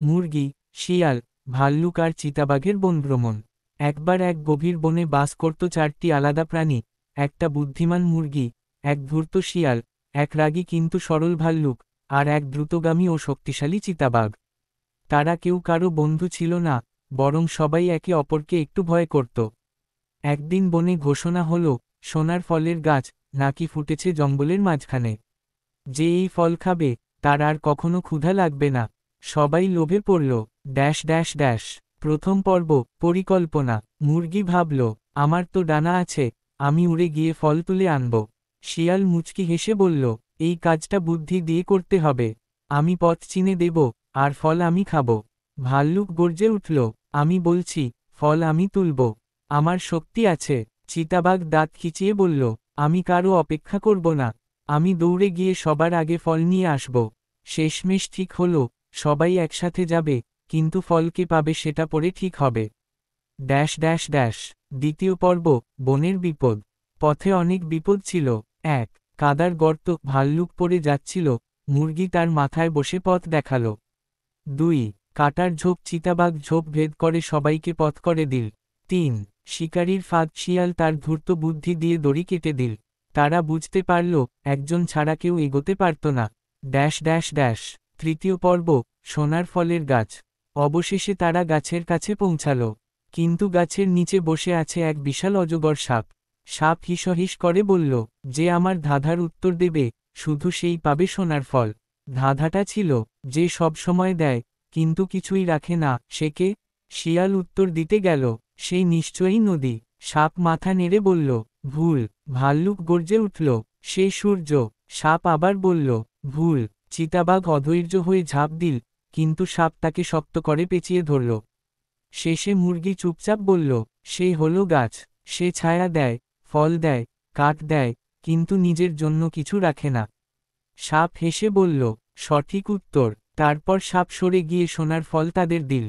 মুরগি, শিয়াল, ভাল্লুক আর চিতাবাঘের বনভ্রমণ। একবার এক গভীর বনে বাস করত 4টি আলাদা প্রাণী, একটা বুদ্ধিমান মুরগি, এক ধূর্ত শিয়াল, এক রাগী কিন্তু সরল ভাল্লুক, আর এক দ্রুতগামী ও শক্তিশালী চিতাবাঘ। তারা কেউ কারো বন্ধু ছিল না, বরং সবাই একে অপরকে একটু ভয় করত। একদিন বনে ঘোষণা হলো, সোনার ফলের গাছ নাকি ফুটেছে জঙ্গলের মাঝখানে। যে এই ফল খাবে, তার আর কখনো ক্ষুধা লাগবে না। সবাই লোভে পড়ল। Dash dash dash. প্রথম পর্ব, পরিকল্পনা। মুরগি ভাবল, আমার তো ডানা আছে, আমি উড়ে গিয়ে ফল তুলে আনব। শিয়াল মুচকি হেসে বলল, এই কাজটা বুদ্ধি দিয়ে করতে হবে। আমি পথ চিনে দেব, আর ফল আমি খাব। ভাল্লুক গর্জে উঠল, আমি বলছি, ফল আমি তুলব। আমার শক্তি আছে। চিতাবাঘ দাঁত খিচিয়ে বলল, আমি কারও অপেক্ষা করব না। আমি দৌড়ে গিয়ে সবার আগে ফল নিয়ে আসব। শেষমেশ ঠিক হলো, সবাই একসাথে যাবে, কিন্তু ফল কে পাবে সেটা পরে ঠিক হবে। Dash dash dash. দ্বিতীয় পর্ব, বনের বিপদ। পথে অনেক বিপদ ছিল। 1, কাদার গর্ত, ভাল্লুক পড়ে যাচ্ছিল, মুরগি তার মাথায় বসে পথ দেখালো। 2, কাটার ঝোপ, চিতাবাঘ ঝোপ ভেদ করে সবাইকে পথ করে দিল। 3, শিকারীর ফাঁদ, শিয়াল তার ধূর্ত বুদ্ধি দিয়ে দড়ি কেটে দিল। তারা বুঝতে পারল, একজন ছাড়া কেউ এগোতে পারত না। Dash dash dash. তৃতীয় পর্ব, সোনার ফলের গাছ। অবশেষে তারা গাছের কাছে পৌঁছাল। কিন্তু গাছের নিচে বসে আছে এক বিশাল অজগর সাপ। সাপ হিসহিস করে বলল, যে আমার ধাঁধার উত্তর দেবে, শুধু সেই পাবে সোনার ফল। ধাঁধাটা ছিল, যে সব সময় দেয়, কিন্তু কিছুই রাখে না, সে কে? শিয়াল উত্তর দিতে গেল, সেই নিশ্চয়ই নদী। সাপ মাথা নেড়ে বলল, ভুল। ভাল্লুক গর্জে উঠল, সে সূর্য। সাপ আবার বলল, ভুল। চিতাবাঘ অধৈর্য হয়ে ঝাঁপ দিল, কিন্তু সাপ তাকে শক্ত করে পেঁচিয়ে ধরল। শেষে মুরগি চুপচাপ বলল, সে হলো গাছ। সে ছায়া দেয়, ফল দেয়, কাঠ দেয়, কিন্তু নিজের জন্য কিছু রাখে না। সাপ হেসে বলল, সঠিক উত্তর। তারপর সাপ সরে গিয়ে সোনার ফল তাদের দিল।